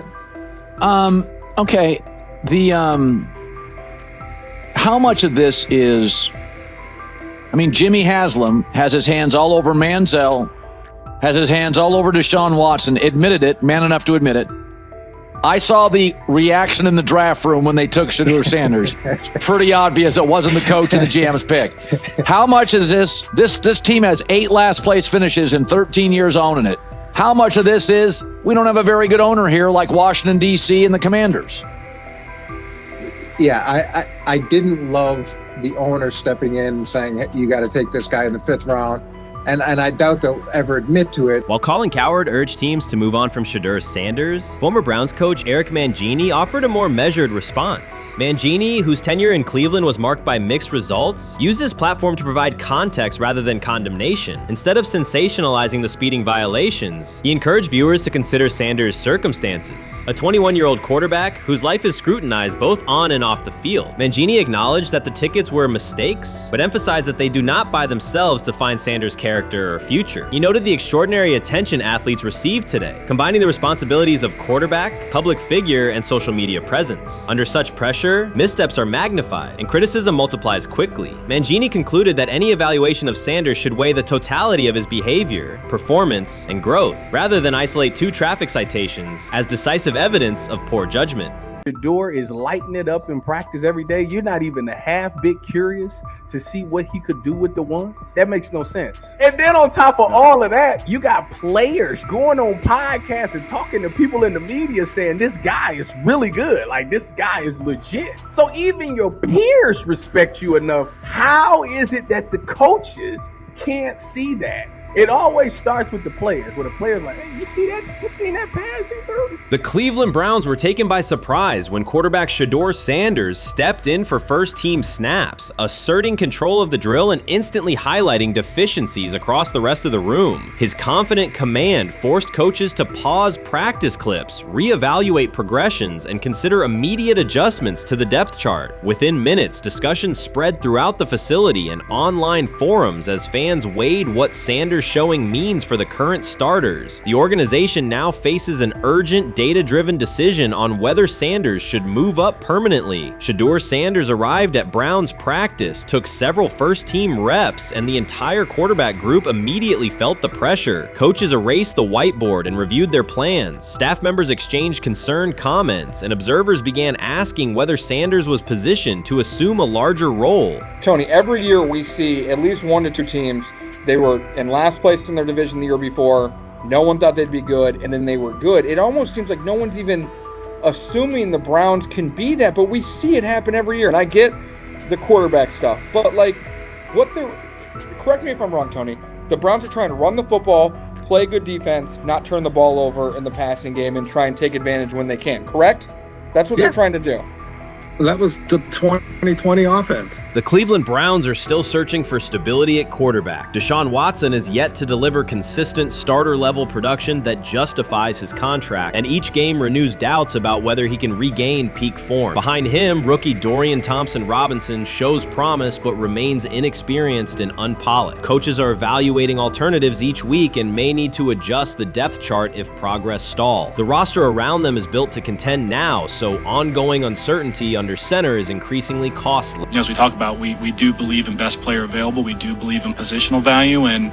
Okay. How much of this is? I mean, Jimmy Haslam has his hands all over Manziel, has his hands all over Deshaun Watson. Admitted it, man enough to admit it. I saw the reaction in the draft room when they took Shedeur Sanders. It's pretty obvious it wasn't the coach and the GM's pick. How much is this? This team has 8 last place finishes in 13 years owning it. How much of this is we don't have a very good owner here like Washington, D.C. and the Commanders? Yeah, I didn't love the owner stepping in and saying, hey, you got to take this guy in the 5th round. And I doubt they'll ever admit to it. While Colin Cowherd urged teams to move on from Shedeur Sanders, former Browns coach Eric Mangini offered a more measured response. Mangini, whose tenure in Cleveland was marked by mixed results, used his platform to provide context rather than condemnation. Instead of sensationalizing the speeding violations, he encouraged viewers to consider Sanders' circumstances. A 21-year-old quarterback whose life is scrutinized both on and off the field. Mangini acknowledged that the tickets were mistakes, but emphasized that they do not by themselves define Sanders' character or future. He noted the extraordinary attention athletes received today, combining the responsibilities of quarterback, public figure, and social media presence. Under such pressure, missteps are magnified, and criticism multiplies quickly. Mangini concluded that any evaluation of Sanders should weigh the totality of his behavior, performance, and growth, rather than isolate 2 traffic citations as decisive evidence of poor judgment. Shedeur is lighting it up in practice every day. You're not even a half bit curious to see what he could do with the ones. That makes no sense. And then on top of all of that, you got players going on podcasts and talking to people in the media saying this guy is really good. Like, this guy is legit. So even your peers respect you enough. How is it that the coaches can't see that? It always starts with the players, where the player's like, hey, you see that? You seen that pass he threw? The Cleveland Browns were taken by surprise when quarterback Shedeur Sanders stepped in for first-team snaps, asserting control of the drill and instantly highlighting deficiencies across the rest of the room. His confident command forced coaches to pause practice clips, reevaluate progressions, and consider immediate adjustments to the depth chart. Within minutes, discussions spread throughout the facility and online forums as fans weighed what Sanders' showing means for the current starters. The organization now faces an urgent, data-driven decision on whether Sanders should move up permanently. Shedeur Sanders arrived at Browns practice, took several first-team reps, and the entire quarterback group immediately felt the pressure. Coaches erased the whiteboard and reviewed their plans. Staff members exchanged concerned comments, and observers began asking whether Sanders was positioned to assume a larger role. Tony, every year we see at least 1 to 2 teams. They were in last place in their division the year before. No one thought they'd be good, and then they were good. It almost seems like no one's even assuming the Browns can be that, but we see it happen every year. And I get the quarterback stuff, but like, correct me if I'm wrong, Tony. The Browns are trying to run the football, play good defense, not turn the ball over in the passing game, and try and take advantage when they can, correct? That's what they're trying to do. That was the 2020 offense. The Cleveland Browns are still searching for stability at quarterback. Deshaun Watson is yet to deliver consistent starter-level production that justifies his contract, and each game renews doubts about whether he can regain peak form. Behind him, rookie Dorian Thompson-Robinson shows promise but remains inexperienced and unpolished. Coaches are evaluating alternatives each week and may need to adjust the depth chart if progress stalls. The roster around them is built to contend now, so ongoing uncertainty under center is increasingly costly. As we talk about, we do believe in best player available. We do believe in positional value, and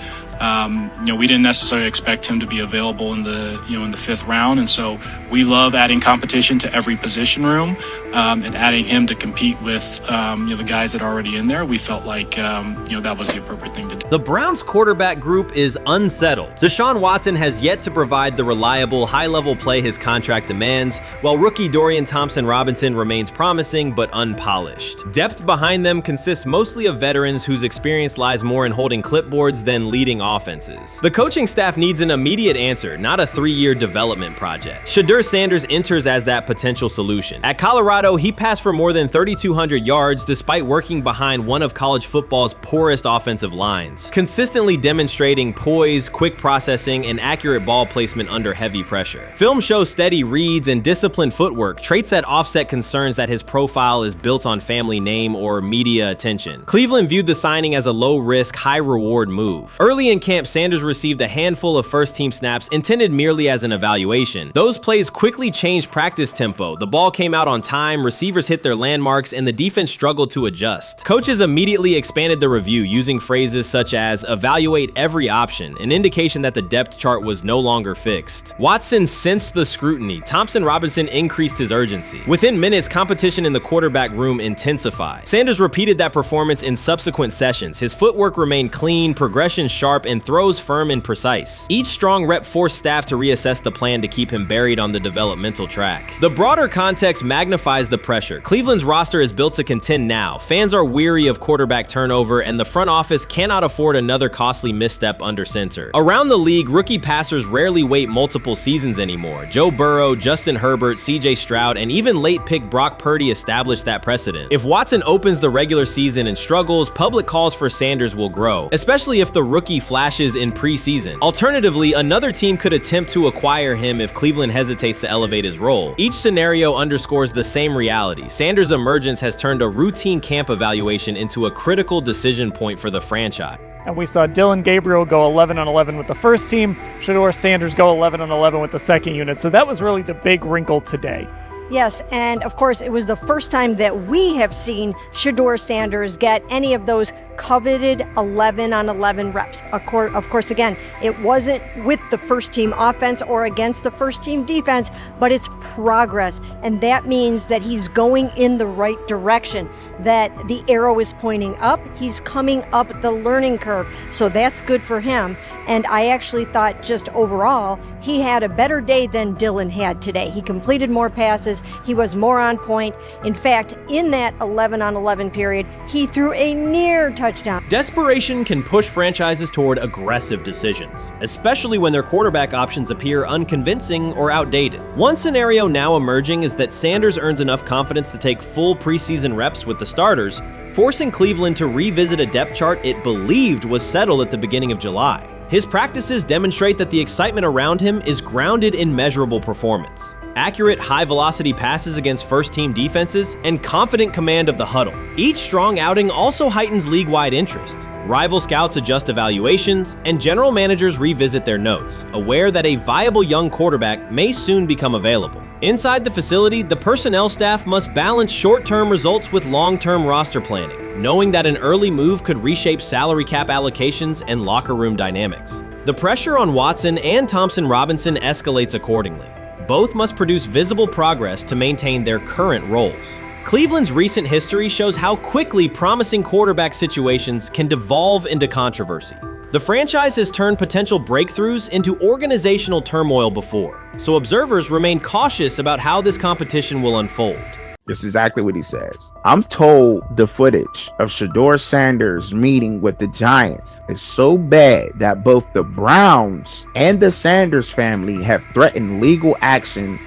we didn't necessarily expect him to be available in the fifth round, and so we love adding competition to every position room and adding him to compete with the guys that are already in there. We felt like that was the appropriate thing to do. The Browns quarterback group is unsettled. Deshaun Watson has yet to provide the reliable, high-level play his contract demands, while rookie Dorian Thompson-Robinson remains promising but unpolished. Depth behind them consists mostly of veterans whose experience lies more in holding clipboards than leading offenses. The coaching staff needs an immediate answer, not a 3-year development project. Shedeur Sanders enters as that potential solution. At Colorado, he passed for more than 3,200 yards despite working behind one of college football's poorest offensive lines, consistently demonstrating poise, quick processing, and accurate ball placement under heavy pressure. Film shows steady reads and disciplined footwork, traits that offset concerns that his profile is built on family name or media attention. Cleveland viewed the signing as a low-risk, high-reward move. Early in camp, Sanders received a handful of first-team snaps intended merely as an evaluation. Those plays quickly changed practice tempo. The ball came out on time, receivers hit their landmarks, and the defense struggled to adjust. Coaches immediately expanded the review using phrases such as evaluate every option, an indication that the depth chart was no longer fixed. Watson sensed the scrutiny. Thompson-Robinson increased his urgency. Within minutes, competition in the quarterback room intensified. Sanders repeated that performance in subsequent sessions. His footwork remained clean, progression sharp, and throws firm and precise. Each strong rep forced staff to reassess the plan to keep him buried on the developmental track. The broader context magnifies the pressure. Cleveland's roster is built to contend now. Fans are weary of quarterback turnover, and the front office cannot afford another costly misstep under center. Around the league, rookie passers rarely wait multiple seasons anymore. Joe Burrow, Justin Herbert, CJ Stroud, and even late pick Brock Purdy established that precedent. If Watson opens the regular season and struggles, public calls for Sanders will grow, especially if the rookie flashes in preseason. Alternatively, another team could attempt to acquire him if Cleveland hesitates to elevate his role. Each scenario underscores the same reality. Sanders' emergence has turned a routine camp evaluation into a critical decision point for the franchise. And we saw Dillon Gabriel go 11-on-11 with the first team, Shedeur Sanders go 11-on-11 with the second unit. So that was really the big wrinkle today. Yes, and of course, it was the first time that we have seen Shedeur Sanders get any of those coveted 11-on-11 reps. Of course, again, it wasn't with the first team offense or against the first team defense, but it's progress. And that means that he's going in the right direction, that the arrow is pointing up. He's coming up the learning curve. So that's good for him. And I actually thought just overall, he had a better day than Dillon had today. He completed more passes. He was more on point. In fact, in that 11-on-11 period, he threw a near touchdown. Desperation can push franchises toward aggressive decisions, especially when their quarterback options appear unconvincing or outdated. One scenario now emerging is that Sanders earns enough confidence to take full preseason reps with the starters, forcing Cleveland to revisit a depth chart it believed was settled at the beginning of July. His practices demonstrate that the excitement around him is grounded in measurable performance. Accurate, high-velocity passes against first-team defenses, and confident command of the huddle. Each strong outing also heightens league-wide interest. Rival scouts adjust evaluations, and general managers revisit their notes, aware that a viable young quarterback may soon become available. Inside the facility, the personnel staff must balance short-term results with long-term roster planning, knowing that an early move could reshape salary cap allocations and locker room dynamics. The pressure on Watson and Thompson-Robinson escalates accordingly. Both must produce visible progress to maintain their current roles. Cleveland's recent history shows how quickly promising quarterback situations can devolve into controversy. The franchise has turned potential breakthroughs into organizational turmoil before, so observers remain cautious about how this competition will unfold. It's exactly what he says. I'm told the footage of Shedeur Sanders meeting with the Giants is so bad that both the Browns and the Sanders family have threatened legal action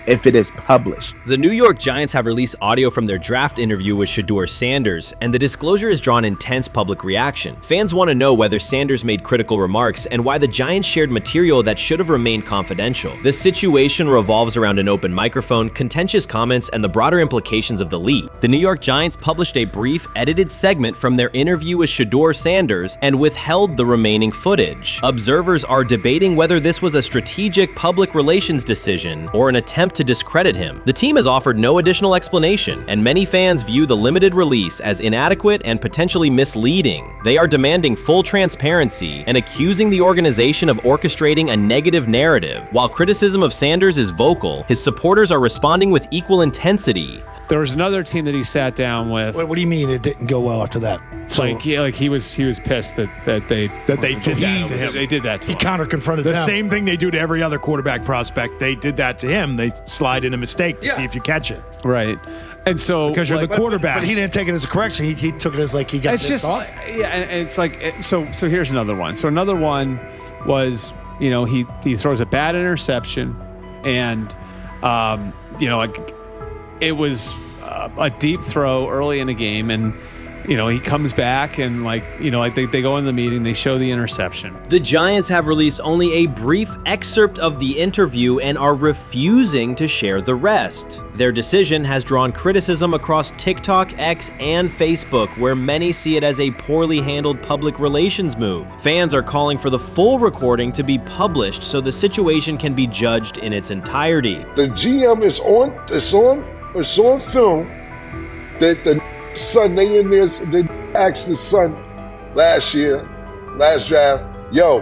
if it is published. The New York Giants have released audio from their draft interview with Shedeur Sanders, and the disclosure has drawn intense public reaction. Fans want to know whether Sanders made critical remarks and why the Giants shared material that should have remained confidential. The situation revolves around an open microphone, contentious comments, and the broader implications of the leak. The New York Giants published a brief, edited segment from their interview with Shedeur Sanders and withheld the remaining footage. Observers are debating whether this was a strategic public relations decision or an attempt to discredit him. The team has offered no additional explanation, and many fans view the limited release as inadequate and potentially misleading. They are demanding full transparency and accusing the organization of orchestrating a negative narrative. While criticism of Sanders is vocal, his supporters are responding with equal intensity. There was another team that he sat down with. What do you mean it didn't go well after that? So, he was pissed that they did that to him. They did that to him. He counter-confronted the them. same thing they do to every other quarterback prospect. They did that to him. They slide in a mistake to see if you catch it. Right. And so because you're the quarterback. But he didn't take it as a correction. He took it as like he got pissed off. Yeah, and it's like so here's another one. So another one was, he throws a bad interception, and it was a deep throw early in the game, and he comes back and they go in the meeting, they show the interception. The Giants have released only a brief excerpt of the interview and are refusing to share the rest. Their decision has drawn criticism across TikTok, X, and Facebook, where many see it as a poorly handled public relations move. Fans are calling for the full recording to be published so the situation can be judged in its entirety. The GM is on film that the son, they asked the son last draft, yo,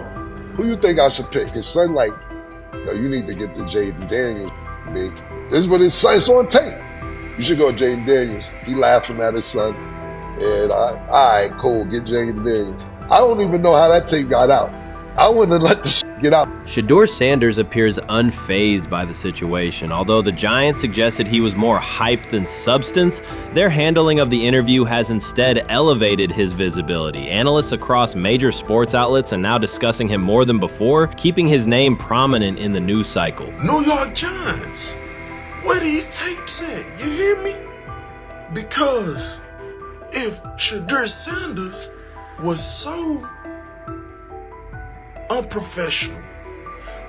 who you think I should pick? His son yo, you need to get the Jaden Daniels, big. This is what his son, it's on tape. You should go Jaden Daniels. He laughing at his son. And all right, cool, get Jaden Daniels. I don't even know how that tape got out. I wouldn't have let the get out. Shedeur Sanders appears unfazed by the situation. Although the Giants suggested he was more hype than substance, their handling of the interview has instead elevated his visibility. Analysts across major sports outlets are now discussing him more than before, keeping his name prominent in the news cycle. New York Giants, where these tapes at? You hear me? Because if Shedeur Sanders was so unprofessional,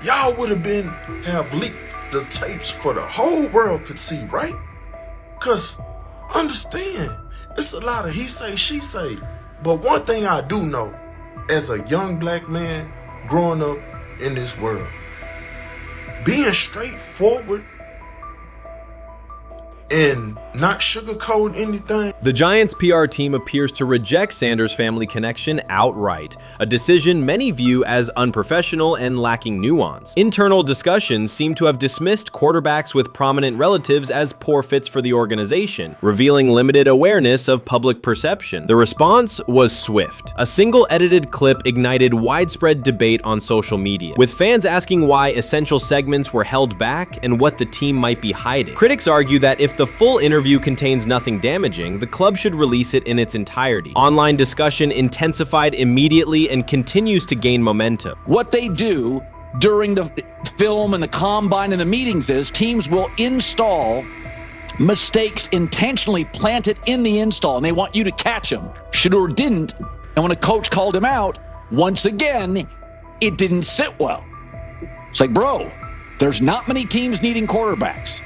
y'all would have leaked the tapes for the whole world could see, right? Cause understand, it's a lot of he say, she say. But one thing I do know, as a young black man growing up in this world, being straightforward and not sugarcoat anything. The Giants' PR team appears to reject Sanders' family connection outright, a decision many view as unprofessional and lacking nuance. Internal discussions seem to have dismissed quarterbacks with prominent relatives as poor fits for the organization, revealing limited awareness of public perception. The response was swift. A single edited clip ignited widespread debate on social media, with fans asking why essential segments were held back and what the team might be hiding. Critics argue that if the full interview contains nothing damaging, the club should release it in its entirety. Online discussion intensified immediately and continues to gain momentum. What they do during the film and the combine and the meetings is teams will install mistakes intentionally planted in the install, and they want you to catch them. Shedeur didn't, and when a coach called him out, once again, it didn't sit well. It's like, bro, there's not many teams needing quarterbacks,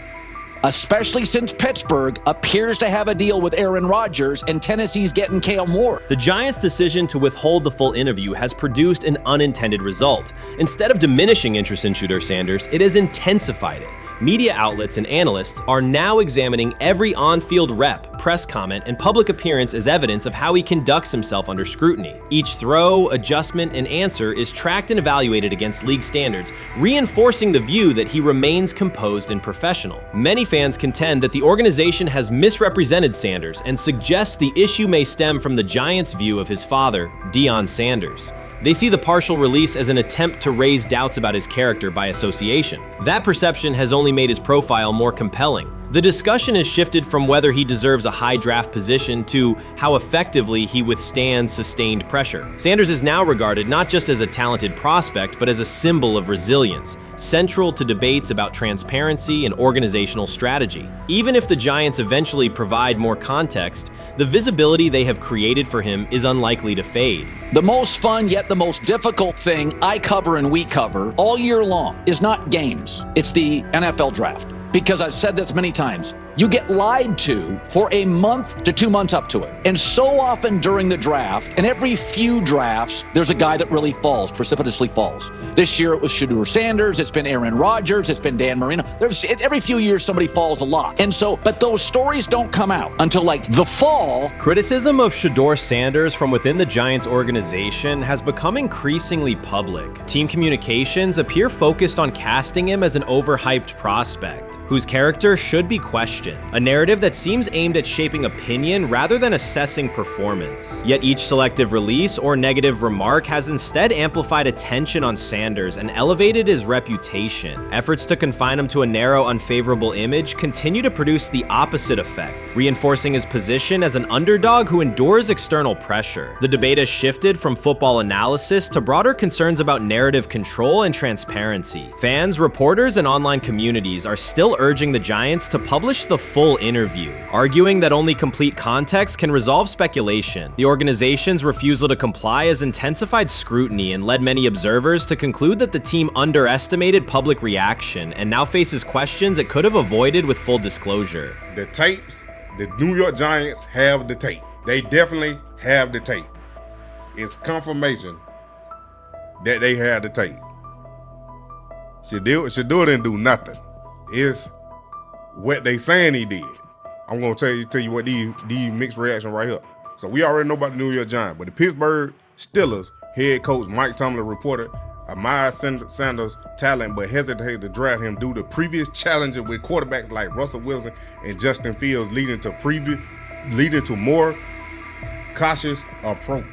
especially since Pittsburgh appears to have a deal with Aaron Rodgers and Tennessee's getting Kale Moore. The Giants' decision to withhold the full interview has produced an unintended result. Instead of diminishing interest in Shedeur Sanders, it has intensified it. Media outlets and analysts are now examining every on-field rep, press comment, and public appearance as evidence of how he conducts himself under scrutiny. Each throw, adjustment, and answer is tracked and evaluated against league standards, reinforcing the view that he remains composed and professional. Many fans contend that the organization has misrepresented Sanders and suggest the issue may stem from the Giants' view of his father, Deion Sanders. They see the partial release as an attempt to raise doubts about his character by association. That perception has only made his profile more compelling. The discussion has shifted from whether he deserves a high draft position to how effectively he withstands sustained pressure. Sanders is now regarded not just as a talented prospect, but as a symbol of resilience, central to debates about transparency and organizational strategy. Even if the Giants eventually provide more context, the visibility they have created for him is unlikely to fade. The most fun yet the most difficult thing I cover and we cover all year long is not games. It's the NFL draft. Because I've said this many times, you get lied to for a month to 2 months up to it. And so often during the draft, and every few drafts, there's a guy that really falls, precipitously falls. This year it was Shedeur Sanders, it's been Aaron Rodgers, it's been Dan Marino. Every few years somebody falls a lot. And so, but those stories don't come out until like the fall. Criticism of Shedeur Sanders from within the Giants organization has become increasingly public. Team communications appear focused on casting him as an overhyped prospect, whose character should be questioned, a narrative that seems aimed at shaping opinion rather than assessing performance. Yet each selective release or negative remark has instead amplified attention on Sanders and elevated his reputation. Efforts to confine him to a narrow, unfavorable image continue to produce the opposite effect, reinforcing his position as an underdog who endures external pressure. The debate has shifted from football analysis to broader concerns about narrative control and transparency. Fans, reporters, and online communities are still urging the Giants to publish the full interview, arguing that only complete context can resolve speculation. The organization's refusal to comply has intensified scrutiny and led many observers to conclude that the team underestimated public reaction and now faces questions it could have avoided with full disclosure. The tapes, the New York Giants have the tape. They definitely have the tape. It's confirmation that they had the tape. Shedeur didn't do nothing. It's what they saying he did. I'm gonna tell you what these mixed reaction right here. So we already know about the New York Giants, but the Pittsburgh Steelers head coach Mike Tomlin reported admired Sanders' talent, but hesitated to draft him due to previous challenges with quarterbacks like Russell Wilson and Justin Fields, leading to more cautious approach.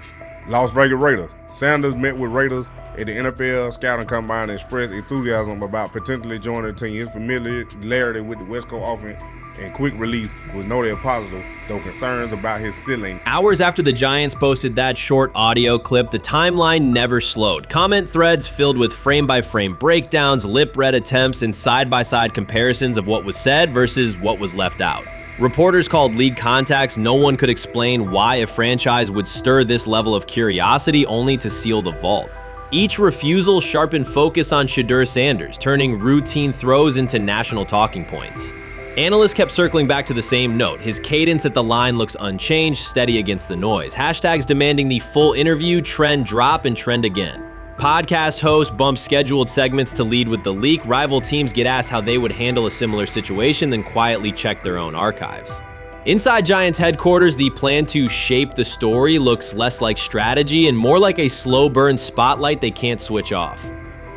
Las Vegas Raiders. Sanders met with Raiders at the NFL Scouting Combine and expressed enthusiasm about potentially joining the team. His familiarity with the West Coast offense and quick release was noted positive, though concerns about his ceiling. Hours after the Giants posted that short audio clip, the timeline never slowed. Comment threads filled with frame-by-frame breakdowns, lip-read attempts, and side-by-side comparisons of what was said versus what was left out. Reporters called league contacts. No one could explain why a franchise would stir this level of curiosity only to seal the vault. Each refusal sharpened focus on Shedeur Sanders, turning routine throws into national talking points. Analysts kept circling back to the same note. His cadence at the line looks unchanged, steady against the noise. Hashtags demanding the full interview, trend drop, and trend again. Podcast hosts bump scheduled segments to lead with the leak. Rival teams get asked how they would handle a similar situation, then quietly check their own archives. Inside Giants headquarters, the plan to shape the story looks less like strategy and more like a slow burn spotlight they can't switch off.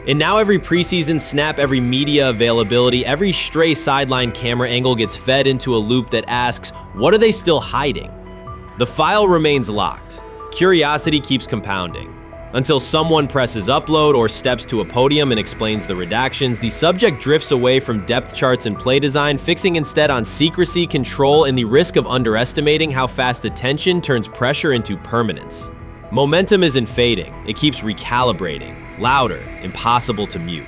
And now every preseason snap, every media availability, every stray sideline camera angle gets fed into a loop that asks, what are they still hiding? The file remains locked. Curiosity keeps compounding. Until someone presses upload or steps to a podium and explains the redactions, the subject drifts away from depth charts and play design, fixing instead on secrecy, control, and the risk of underestimating how fast attention turns pressure into permanence. Momentum isn't fading, it keeps recalibrating, louder, impossible to mute.